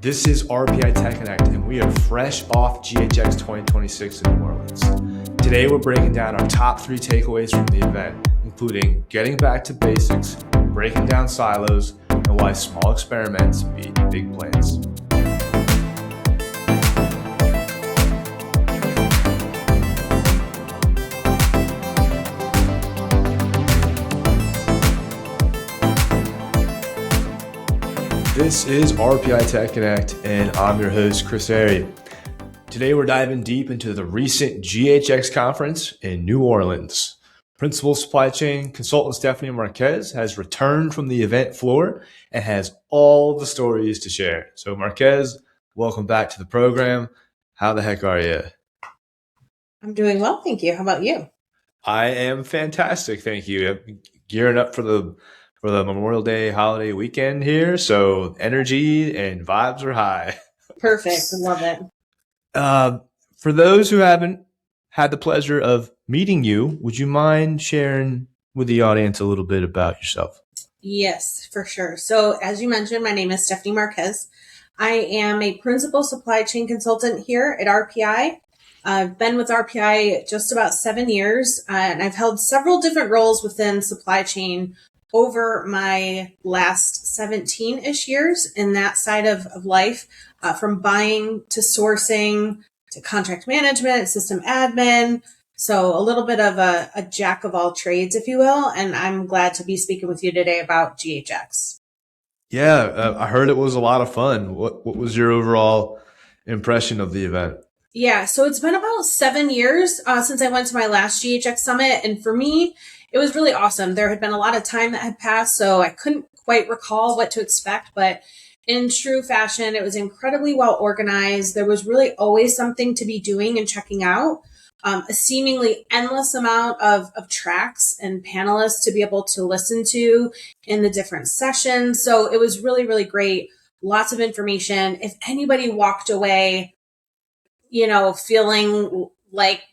This is RPI Tech Connect, and we are fresh off GHX 2026 in New Orleans. Today, we're breaking down our top 3 takeaways from the event, including getting back to basics, breaking down silos, and why small experiments beat big plans. This is RPI Tech Connect, and I'm your host, Chris Airy. Today, we're diving deep into the recent GHX conference in New Orleans. Principal Supply Chain Consultant Stephanie Marquez has returned from the event floor and has all the stories to share. So Marquez, welcome back to the program. How the heck are you? I'm doing well, thank you. How about you? I am fantastic, thank you. Gearing up for the Memorial Day holiday weekend here, so energy and vibes are high. Perfect. I love it. For those who haven't had the pleasure of meeting you, would you mind sharing with the audience a little bit about yourself? Yes, for sure. So as you mentioned, my name is Stephanie Marquez. I am a principal supply chain consultant here at RPI. I've been with RPI just about 7 years, and I've held several different roles within supply chain over my last 17-ish years in that side of life, from buying to sourcing to contract management, system admin. So a little bit of a jack of all trades, if you will. And I'm glad to be speaking with you today about GHX. Yeah, I heard it was a lot of fun. What was your overall impression of the event? Yeah, so it's been about 7 years since I went to my last GHX Summit. And for me, it was really awesome. There had been a lot of time that had passed, so I couldn't quite recall what to expect. But in true fashion, it was incredibly well organized. There was really always something to be doing and checking out. A seemingly endless amount of tracks and panelists to be able to listen to in the different sessions. So it was really, really great. Lots of information. If anybody walked away, feeling like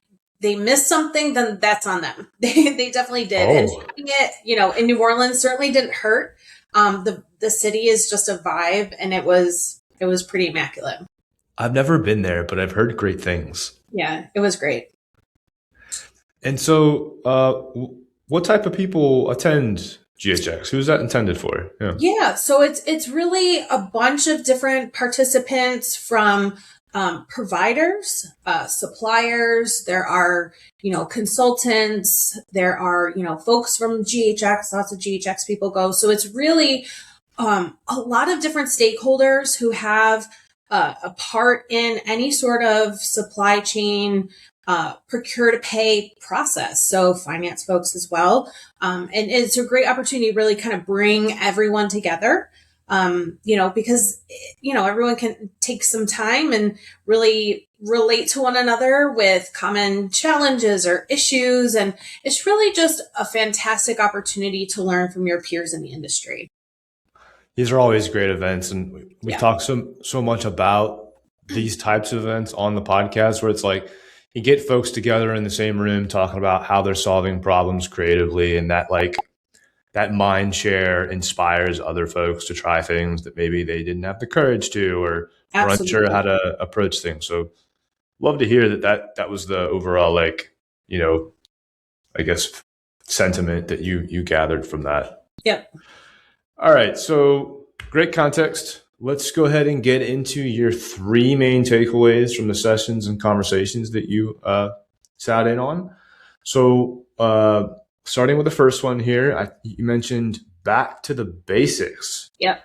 they missed something, then that's on them. They definitely did. And having it, in New Orleans certainly didn't hurt. The city is just a vibe, and it was pretty immaculate. I've never been there, but I've heard great things. Yeah, it was great. And so, what type of people attend GHX? Who's that intended for? Yeah, so it's really a bunch of different participants from providers, suppliers. There are, consultants. There are, folks from GHX. Lots of GHX people go. So it's really a lot of different stakeholders who have a part in any sort of supply chain procure to pay process. So finance folks as well. And it's a great opportunity to really kind of bring everyone together. Because, everyone can take some time and really relate to one another with common challenges or issues. And it's really just a fantastic opportunity to learn from your peers in the industry. These are always great events. And we talk so much about these types of events on the podcast, where it's like you get folks together in the same room talking about how they're solving problems creatively, and that mind share inspires other folks to try things that maybe they didn't have the courage to, or were unsure how to approach things. So love to hear that was the overall, I guess, sentiment that you gathered from that. Yep. All right. So great context. Let's go ahead and get into your 3 main takeaways from the sessions and conversations that you sat in on. So, starting with the first one here, you mentioned back to the basics. Yep.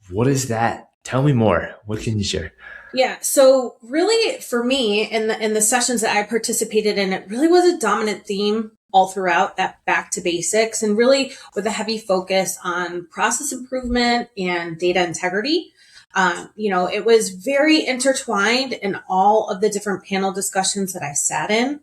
What is that? Tell me more. What can you share? Yeah. So really, for me, in the sessions that I participated in, it really was a dominant theme all throughout, that back to basics, and really with a heavy focus on process improvement and data integrity. It was very intertwined in all of the different panel discussions that I sat in.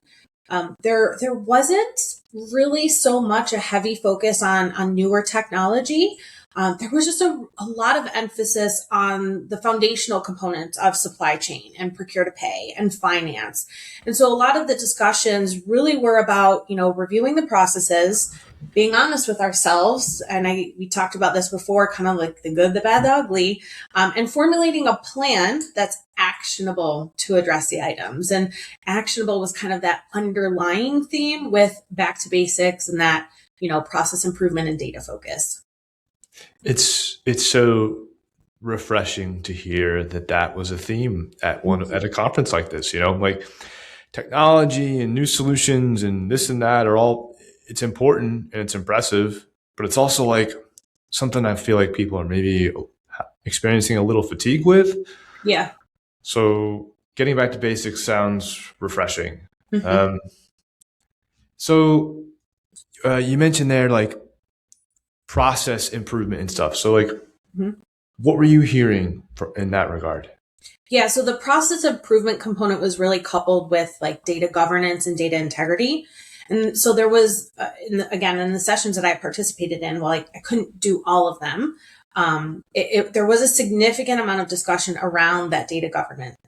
There wasn't really so much a heavy focus on newer technology. There was just a lot of emphasis on the foundational components of supply chain and procure to pay and finance. And so a lot of the discussions really were about, reviewing the processes, being honest with ourselves, and we talked about this before, kind of like the good, the bad, the ugly, and formulating a plan that's actionable to address the items. And actionable was kind of that underlying theme with back to basics and that, process improvement and data focus. It's so refreshing to hear that was a theme at a conference like this. Like technology and new solutions and this and that are all, it's important and it's impressive, but it's also like something I feel like people are maybe experiencing a little fatigue with. Yeah. So getting back to basics sounds refreshing. Mm-hmm. So you mentioned there like process improvement and stuff. So like, what were you hearing in that regard? Yeah, so the process improvement component was really coupled with like data governance and data integrity. And so there was, in the sessions that I participated in, while I couldn't do all of them, there was a significant amount of discussion around that data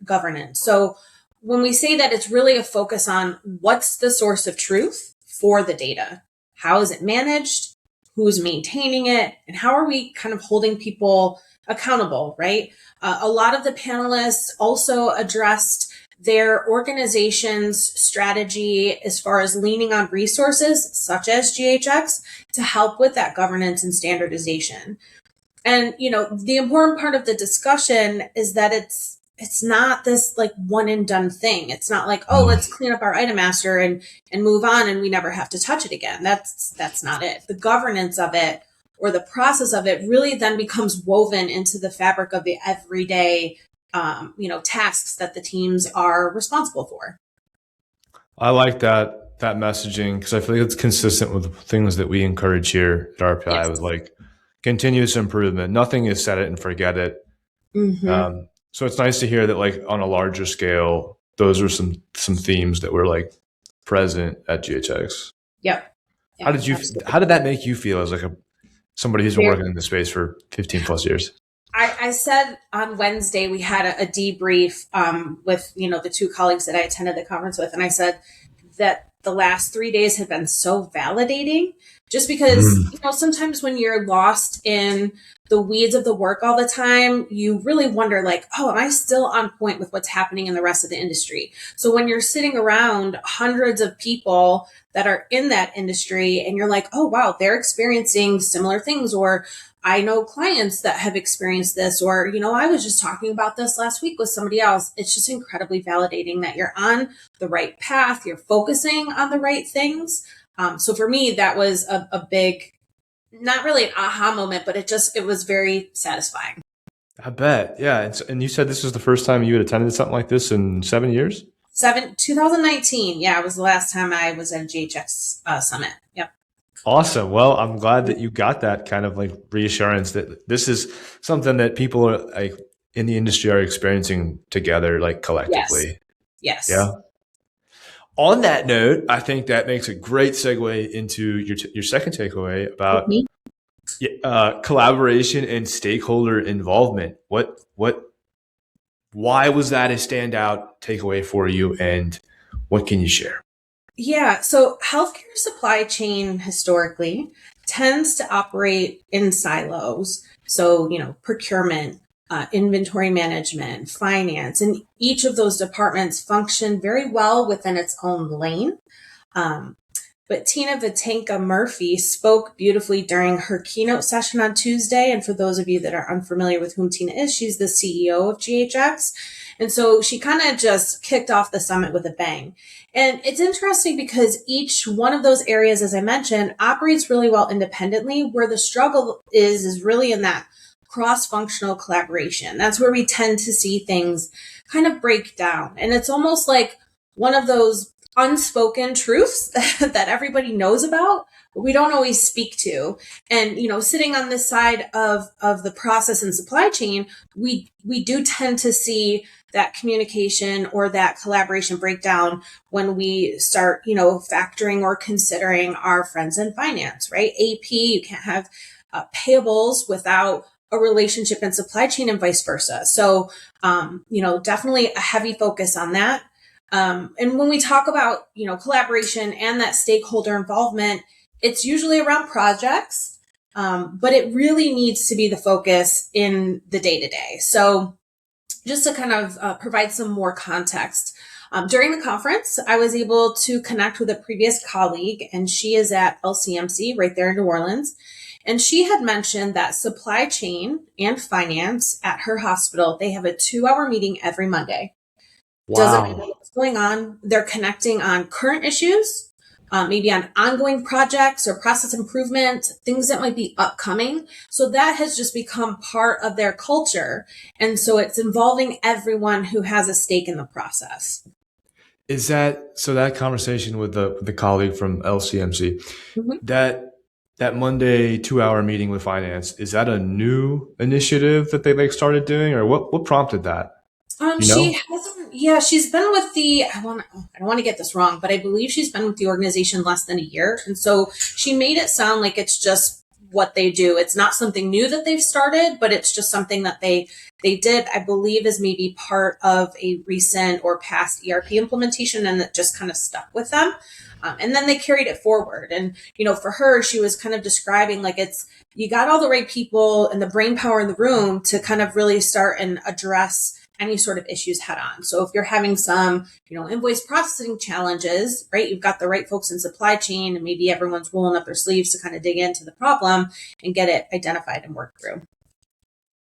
governance. So when we say that, it's really a focus on what's the source of truth for the data? How is it managed? Who's maintaining it? And how are we kind of holding people accountable, right? A lot of the panelists also addressed their organization's strategy as far as leaning on resources such as GHX to help with that governance and standardization. And, the important part of the discussion is that it's not this like one and done thing. It's not like, oh, let's clean up our item master and move on and we never have to touch it again. That's not it. The governance of it or the process of it really then becomes woven into the fabric of the everyday, tasks that the teams are responsible for. I like that messaging because I feel like it's consistent with things that we encourage here at RPI. Yes. With like continuous improvement. Nothing is set it and forget it. Mm-hmm. So it's nice to hear that like on a larger scale, those are some themes that were like present at GHX. Yep. How did that make you feel as like somebody who's been working in the space for 15 plus years? I said on Wednesday, we had a debrief with, the two colleagues that I attended the conference with. And I said that the last 3 days have been so validating just because, sometimes when you're lost in the weeds of the work all the time, you really wonder like, oh, am I still on point with what's happening in the rest of the industry? So when you're sitting around hundreds of people that are in that industry and you're like, oh, wow, they're experiencing similar things, or I know clients that have experienced this, or, I was just talking about this last week with somebody else. It's just incredibly validating that you're on the right path. You're focusing on the right things. So for me, that was a big, not really an aha moment, but it was very satisfying. I bet. Yeah. And you said this was the first time you had attended something like this in 7 years? 2019. Yeah. It was the last time I was at a GHX Summit. Yep. Awesome. Well, I'm glad that you got that kind of like reassurance that this is something that people are like in the industry are experiencing together, like collectively. Yes. Yeah. On that note, I think that makes a great segue into your second takeaway about collaboration and stakeholder involvement. Why was that a standout takeaway for you, and what can you share? Yeah. So healthcare supply chain historically tends to operate in silos. So, procurement, inventory management, finance, and each of those departments function very well within its own lane. But Tina Vatanka Murphy spoke beautifully during her keynote session on Tuesday. And for those of you that are unfamiliar with whom Tina is, she's the CEO of GHX. And so she kind of just kicked off the summit with a bang. And it's interesting because each one of those areas, as I mentioned, operates really well independently. Where the struggle is really in that cross-functional collaboration. That's where we tend to see things kind of break down. And it's almost like one of those unspoken truths that everybody knows about, but we don't always speak to. And, sitting on this side of the process and supply chain, we do tend to see that communication or that collaboration breakdown when we start, factoring or considering our friends in finance, right? AP, you can't have payables without a relationship in supply chain and vice versa. So, definitely a heavy focus on that. And when we talk about, collaboration and that stakeholder involvement, It's usually around projects, but it really needs to be the focus in the day-to-day. So just to kind of provide some more context, during the conference, I was able to connect with a previous colleague, and she is at LCMC right there in New Orleans. And she had mentioned that supply chain and finance at her hospital, they have a 2-hour meeting every Monday. Doesn't matter Wow. what's going on. They're connecting on current issues, maybe on ongoing projects or process improvement, things that might be upcoming. So that has just become part of their culture. And so it's involving everyone who has a stake in the process. Is that so? That conversation with the colleague from LCMC, Mhm. that Monday 2 hour meeting with finance, is that a new initiative that they like started doing, or what prompted that? You She know? hasn't, yeah, she's been with I don't want to get this wrong, but I believe she's been with the organization less than a year. And so she made it sound like it's just what they do. It's not something new that they've started, but it's just something that they did, I believe, is maybe part of a recent or past ERP implementation, and that just kind of stuck with them. And then they carried it forward. And, for her, she was kind of describing like you got all the right people and the brain power in the room to kind of really start and address any sort of issues head on. So if you're having some, invoice processing challenges, right, you've got the right folks in supply chain, and maybe everyone's rolling up their sleeves to kind of dig into the problem and get it identified and worked through.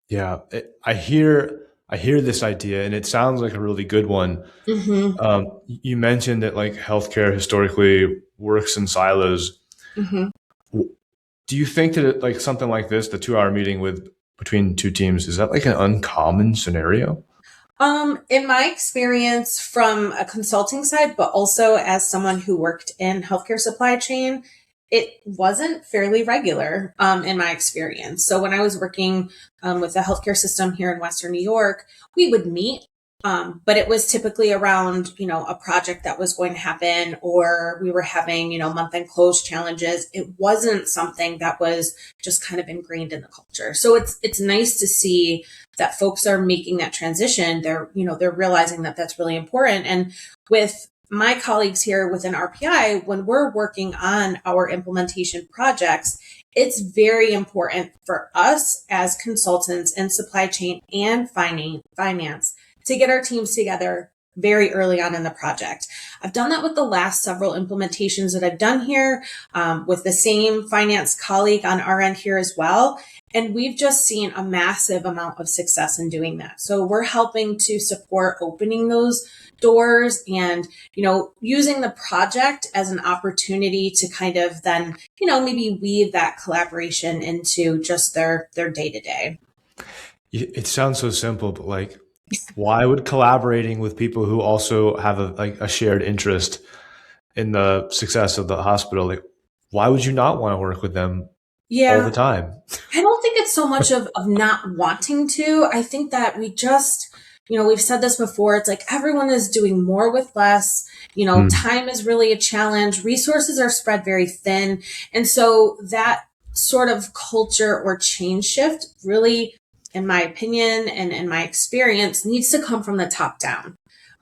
Yeah, I hear this idea, and it sounds like a really good one. Mm-hmm. You mentioned that like healthcare historically works in silos. Mm-hmm. Do you think that like something like this, the 2 hour meeting with between two teams, is that like an uncommon scenario? In my experience from a consulting side, but also as someone who worked in healthcare supply chain, it wasn't fairly regular, in my experience. So when I was working, with the healthcare system here in Western New York, we would meet, but it was typically around, a project that was going to happen, or we were having, month end close challenges. It wasn't something that was just kind of ingrained in the culture. So it's nice to see that folks are making that transition. They're realizing that that's really important. And with my colleagues here within RPI, when we're working on our implementation projects, it's very important for us as consultants in supply chain and finance to get our teams together very early on in the project. I've done that with the last several implementations that I've done here, with the same finance colleague on our end here as well. And we've just seen a massive amount of success in doing that. So we're helping to support opening those doors and, using the project as an opportunity to kind of then, maybe weave that collaboration into just their day to day. It sounds so simple, but like, why would collaborating with people who also have a shared interest in the success of the hospital, like, why would you not want to work with them all the Yeah. time? I don't think it's so much of not wanting to. I think that we just, we've said this before. It's like everyone is doing more with less. Hmm. Time is really a challenge. Resources are spread very thin. And so that sort of culture or change shift really, in my opinion and in my experience, needs to come from the top down.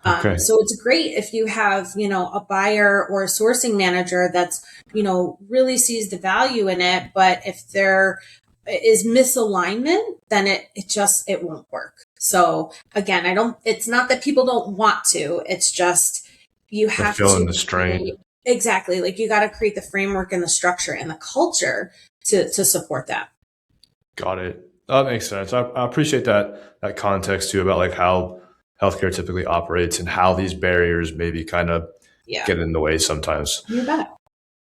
Okay. So it's great if you have, a buyer or a sourcing manager that's, really sees the value in it. But if there is misalignment, then it won't work. So again, it's not that people don't want to, it's just, you They're have to feeling the strain. create, exactly. Like you got to create the framework and the structure and the culture to support that. Got it. That makes sense. I appreciate that context too about like how healthcare typically operates and how these barriers maybe kind of Yeah, get in the way sometimes. you bet.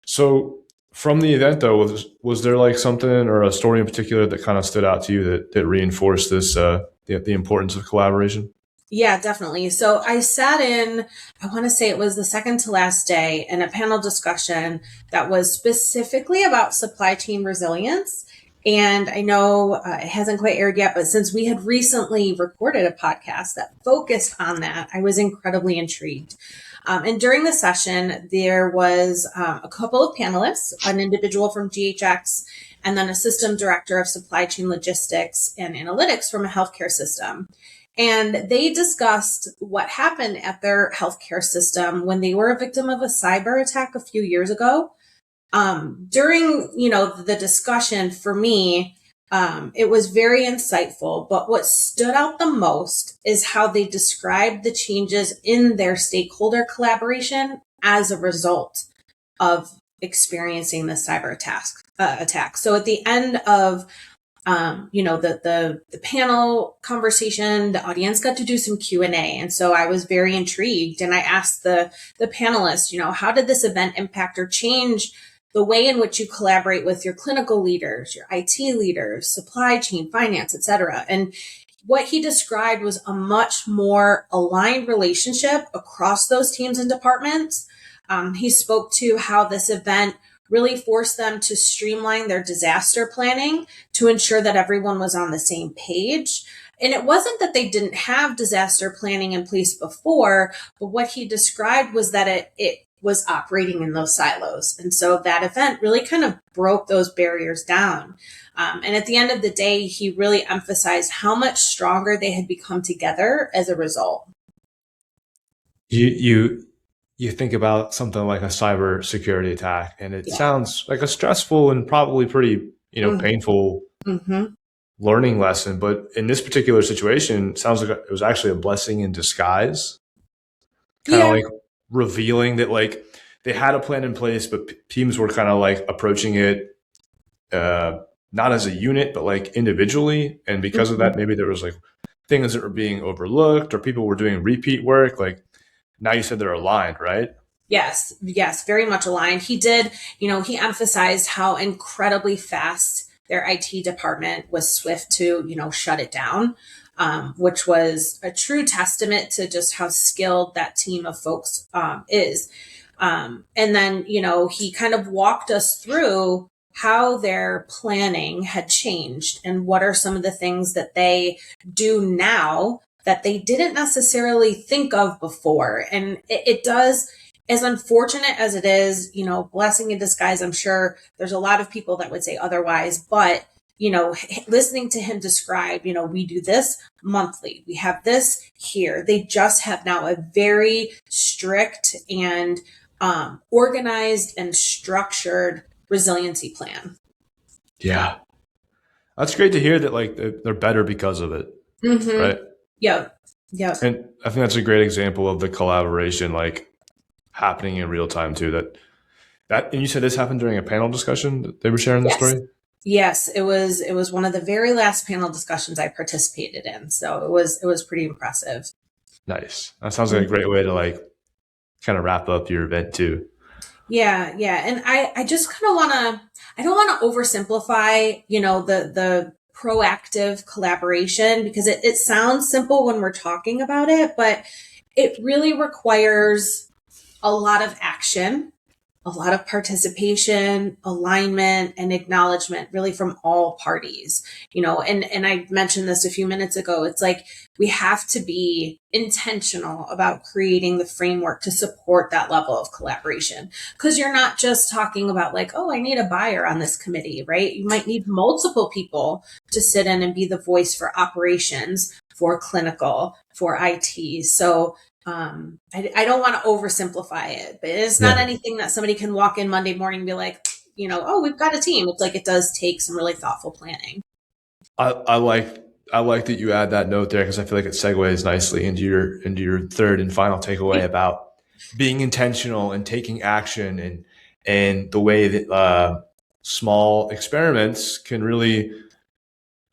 So from the event though, was there like something or a story in particular that kind of stood out to you that reinforced this the importance of collaboration? Yeah, definitely. So I sat in, I want to say it was the second to last day, in a panel discussion that was specifically about supply chain resilience. And I know it hasn't quite aired yet, but since we had recently recorded a podcast that focused on that, I was incredibly intrigued. And during the session, there was a couple of panelists, an individual from GHX, and then a system director of supply chain logistics and analytics from a healthcare system. And they discussed what happened at their healthcare system when they were a victim of a cyber attack a few years ago. During, the discussion for me, it was very insightful, but what stood out the most is how they described the changes in their stakeholder collaboration as a result of experiencing the cyber attack. So at the end of the panel conversation, the audience got to do some Q&A. And so I was very intrigued, and I asked the panelists, how did this event impact or change the way in which you collaborate with your clinical leaders, your IT leaders, supply chain, finance, et cetera? And what he described was a much more aligned relationship across those teams and departments. He spoke to how this event really forced them to streamline their disaster planning to ensure that everyone was on the same page. And it wasn't that they didn't have disaster planning in place before, but what he described was that it was operating in those silos. And so that event really kind of broke those barriers down. And at the end of the day, he really emphasized how much stronger they had become together as a result. You think about something like a cyber security attack, and it sounds like a stressful and probably pretty, painful learning lesson. But in this particular situation, it sounds like it was actually a blessing in disguise. Kind of like revealing that like they had a plan in place, but teams were kind of like approaching it not as a unit, but like individually. And because of that, maybe there was like things that were being overlooked, or people were doing repeat work. Like, now you said they're aligned, right? Yes, very much aligned. He did, he emphasized how incredibly fast their IT department was swift to, shut it down, which was a true testament to just how skilled that team of folks is. And then, he kind of walked us through how their planning had changed and what are some of the things that they do now that they didn't necessarily think of before. And it does, as unfortunate as it is, blessing in disguise. I'm sure there's a lot of people that would say otherwise, but, listening to him describe, we do this monthly, we have this here. They just have now a very strict and organized and structured resiliency plan. Yeah. That's great to hear that like they're better because of it. Right. Yeah. And I think that's a great example of the collaboration like happening in real time too. And you said this happened during a panel discussion that they were sharing the story? Yes, it was one of the very last panel discussions I participated in. So it was pretty impressive. Nice. That sounds like a great way to like kind of wrap up your event too. Yeah. And I just kind of I don't want to oversimplify, the proactive collaboration, because it sounds simple when we're talking about it, but it really requires a lot of action, a lot of participation, alignment, and acknowledgement really from all parties, and I mentioned this a few minutes ago. It's like we have to be intentional about creating the framework to support that level of collaboration, because you're not just talking about like, oh, I need a buyer on this committee, right? You might need multiple people to sit in and be the voice for operations, for clinical, for IT. So I don't want to oversimplify it, but it's not anything that somebody can walk in Monday morning and be like, oh, we've got a team. It's like, it does take some really thoughtful planning. I like that you add that note there, because I feel like it segues nicely into your third and final takeaway about being intentional and taking action, and the way that small experiments can really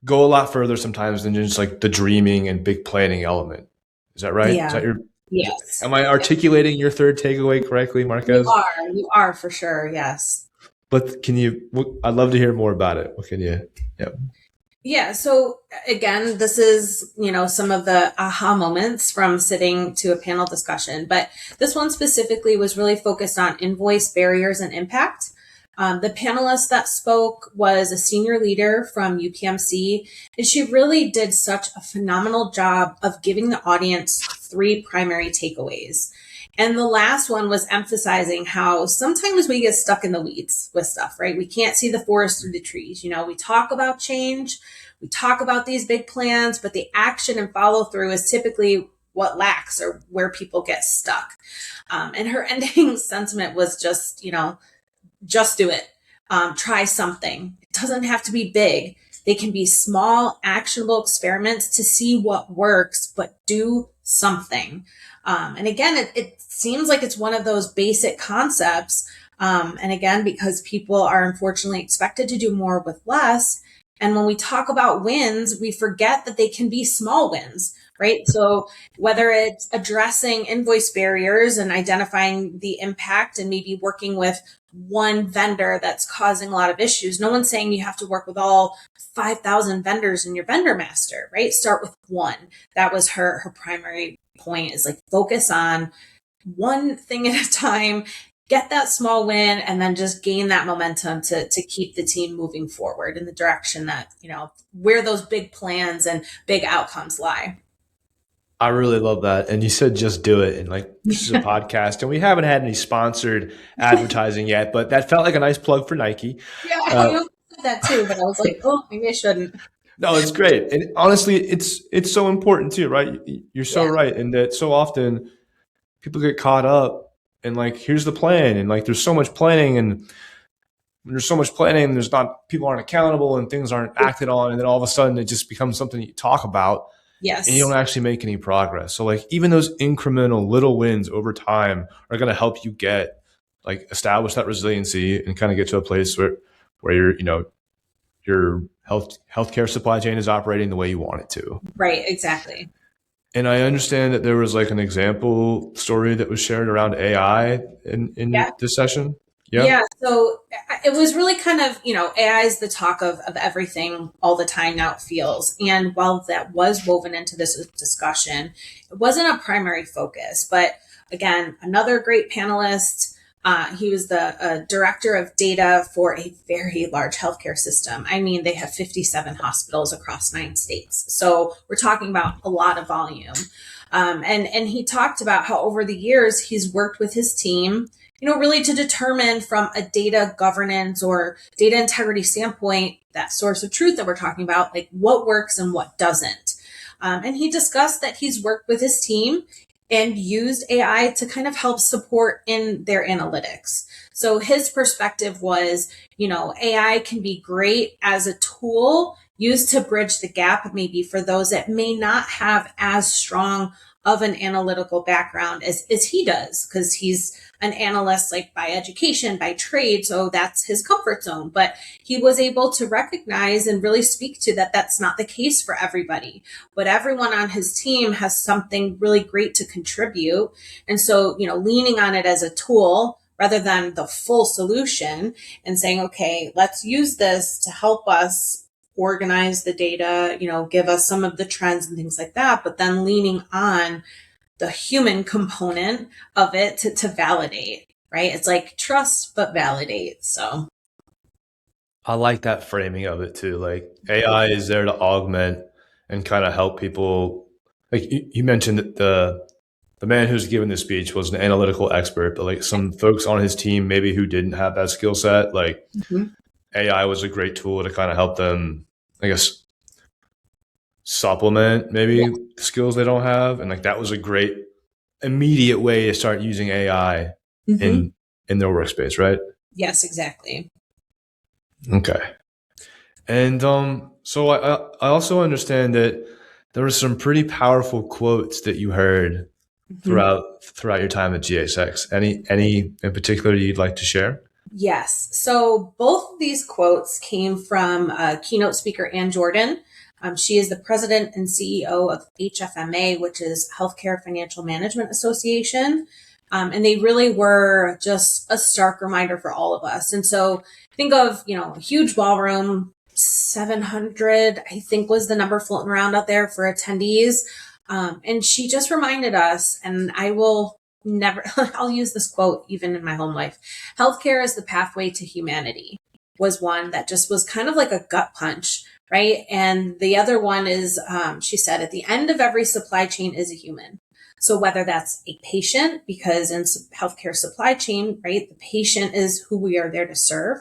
go a lot further sometimes than just like the dreaming and big planning element. Is that right? Yeah. Is that your Yes. Am I articulating your third takeaway correctly, Marquez? You are for sure. Yes. But I'd love to hear more about it. What can you? Yeah. Yeah. So again, this is, some of the aha moments from sitting to a panel discussion, but this one specifically was really focused on invoice barriers and impact. The panelist that spoke was a senior leader from UPMC, and she really did such a phenomenal job of giving the audience 3 primary takeaways. And the last one was emphasizing how sometimes we get stuck in the weeds with stuff, right? We can't see the forest through the trees. We talk about change, we talk about these big plans, but the action and follow through is typically what lacks or where people get stuck. And her ending sentiment was just, just do it. Try something. It doesn't have to be big. They can be small, actionable experiments to see what works, but do something. And again, it seems like it's one of those basic concepts. And again, because people are unfortunately expected to do more with less. And when we talk about wins, we forget that they can be small wins, right? So whether it's addressing invoice barriers and identifying the impact and maybe working with one vendor that's causing a lot of issues. No one's saying you have to work with all 5,000 vendors in your vendor master, right? Start with one. That was her primary point, is like focus on one thing at a time, get that small win, and then just gain that momentum to keep the team moving forward in the direction that, where those big plans and big outcomes lie. I really love that. And you said just do it. And like, this is a podcast, and we haven't had any sponsored advertising yet, but that felt like a nice plug for Nike. Yeah, I almost said that too, but I was like, oh, maybe I shouldn't. No, it's great. And honestly, it's so important too, right? You're so right. And that so often people get caught up and like, here's the plan. And like, there's so much planning, and when there's so much planning, there's not, people aren't accountable and things aren't acted on. And then all of a sudden it just becomes something you talk about. Yes. And you don't actually make any progress. So like, even those incremental little wins over time are going to help you establish that resiliency and kind of get to a place where your healthcare supply chain is operating the way you want it to. Right. Exactly. And I understand that there was like an example story that was shared around AI in this session. Yeah. So it was really kind of, AI is the talk of everything all the time now, it feels. And while that was woven into this discussion, it wasn't a primary focus. But again, another great panelist, he was the director of data for a very large healthcare system. I mean, they have 57 hospitals across 9 states. So we're talking about a lot of volume. And he talked about how over the years, he's worked with his team, really to determine from a data governance or data integrity standpoint, that source of truth that we're talking about, like what works and what doesn't. And he discussed that he's worked with his team and used AI to kind of help support in their analytics. So his perspective was, AI can be great as a tool used to bridge the gap, maybe for those that may not have as strong of an analytical background as he does, because he's an analyst like by education, by trade. So that's his comfort zone. But he was able to recognize and really speak to that that's not the case for everybody. But everyone on his team has something really great to contribute. And so, leaning on it as a tool rather than the full solution and saying, okay, let's use this to help us organize the data, give us some of the trends and things like that, but then leaning on the human component of it to validate, right? It's like trust, but validate. So I like that framing of it too. Like, AI is there to augment and kind of help people. Like you mentioned that the man who's giving this speech was an analytical expert, but like some folks on his team, maybe who didn't have that skill set, like AI was a great tool to kind of help them, I guess, supplement maybe skills they don't have. And like, that was a great immediate way to start using AI in their workspace, right? Yes, exactly. Okay. And so I also understand that there were some pretty powerful quotes that you heard throughout your time at GHX. Any in particular you'd like to share? Yes. So both of these quotes came from keynote speaker Ann Jordan. She is the president and CEO of HFMA, which is Healthcare Financial Management Association. And they really were just a stark reminder for all of us. And so think of, a huge ballroom, 700, I think was the number floating around out there for attendees. And she just reminded us, and I will never, I'll use this quote even in my home life. Healthcare is the pathway to humanity was one that just was kind of like a gut punch, right? And the other one is, she said, at the end of every supply chain is a human. So whether that's a patient, because in healthcare supply chain, right, the patient is who we are there to serve,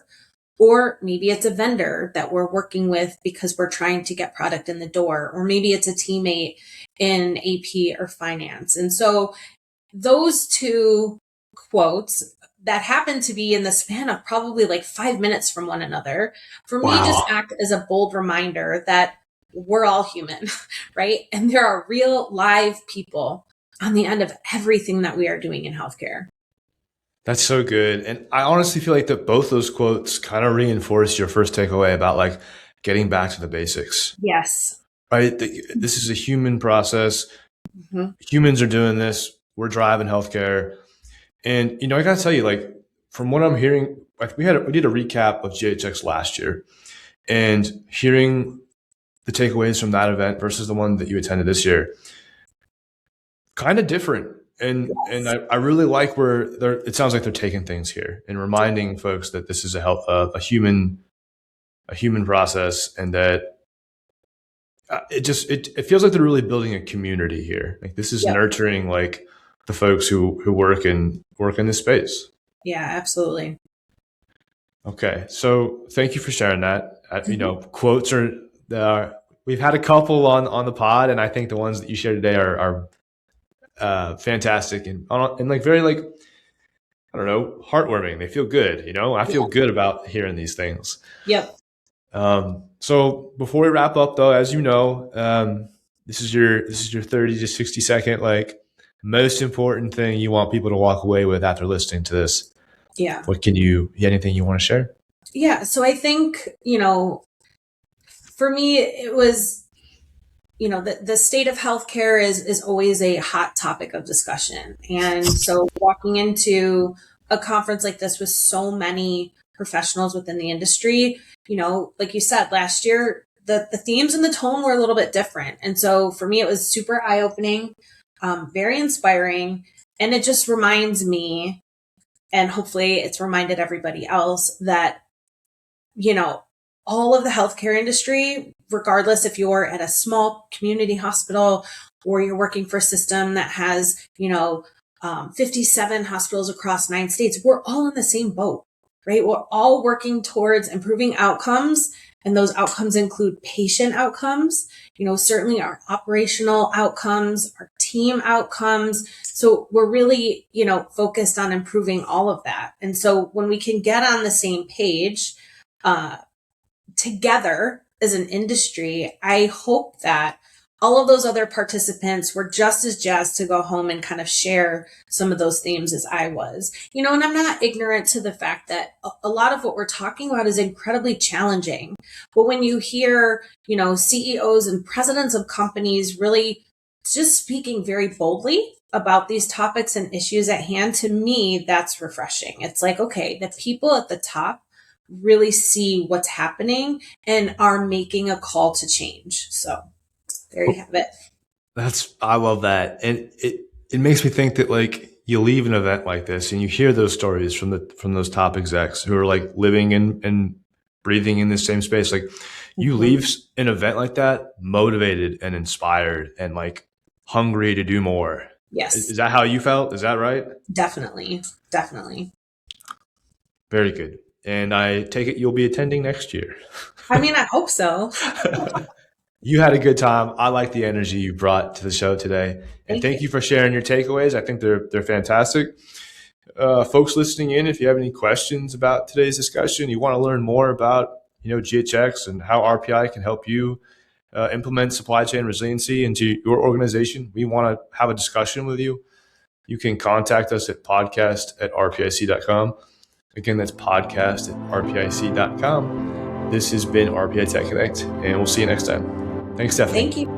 or maybe it's a vendor that we're working with because we're trying to get product in the door, or maybe it's a teammate in AP or finance. And so those two quotes, that happened to be in the span of probably like 5 minutes from one another, for me, just Wow. act as a bold reminder that we're all human, right? And there are real live people on the end of everything that we are doing in healthcare. That's so good. And I honestly feel like that both those quotes kind of reinforce your first takeaway about like getting back to the basics, Yes. right? This is a human process. Mm-hmm. Humans are doing this. We're driving healthcare. And, I got to tell you, like, from what I'm hearing, like we did a recap of GHX last year, and hearing the takeaways from that event versus the one that you attended this year, kind of different. And I really like where it sounds like they're taking things here and reminding folks that this is a human process, and that it feels like they're really building a community here. Like this is nurturing like the folks who work in this space. Yeah, absolutely. Okay, so thank you for sharing that. Quotes are we've had a couple on the pod, and I think the ones that you shared today are fantastic and like very like, I don't know, heartwarming. They feel good. I feel good about hearing these things. Yep. So before we wrap up, though, as you know, this is your 30 to 60 second like most important thing you want people to walk away with after listening to this. Yeah. Anything you want to share? Yeah. So I think, for me, it was, the state of healthcare is always a hot topic of discussion. And so walking into a conference like this with so many professionals within the industry, like you said, last year, the themes and the tone were a little bit different. And so for me, it was super eye-opening, very inspiring. And it just reminds me, and hopefully it's reminded everybody else, that, all of the healthcare industry, regardless if you're at a small community hospital or you're working for a system that has, 57 hospitals across 9 states, we're all in the same boat, right? We're all working towards improving outcomes. And those outcomes include patient outcomes, certainly our operational outcomes, our team outcomes. So we're really, focused on improving all of that. And so when we can get on the same page, together as an industry, I hope that all of those other participants were just as jazzed to go home and kind of share some of those themes as I was. And I'm not ignorant to the fact that a lot of what we're talking about is incredibly challenging. But when you hear, CEOs and presidents of companies really just speaking very boldly about these topics and issues at hand, to me, that's refreshing. It's like, okay, the people at the top really see what's happening and are making a call to change. So there you have it. I love that. And it makes me think that like you leave an event like this and you hear those stories from those top execs who are like living and breathing in the same space. Like you leave an event like that motivated and inspired and like hungry to do more. Yes. Is that how you felt? Is that right? Definitely. Very good. And I take it you'll be attending next year. I mean, I hope so. You had a good time. I like the energy you brought to the show today. And thank you for sharing your takeaways. I think they're fantastic. Folks listening in, if you have any questions about today's discussion, you want to learn more about GHX and how RPI can help you implement supply chain resiliency into your organization, we want to have a discussion with you. You can contact us at podcast@rpic.com. Again, that's podcast@rpic.com. This has been RPI Tech Connect, and we'll see you next time. Thanks, Stephanie. Thank you.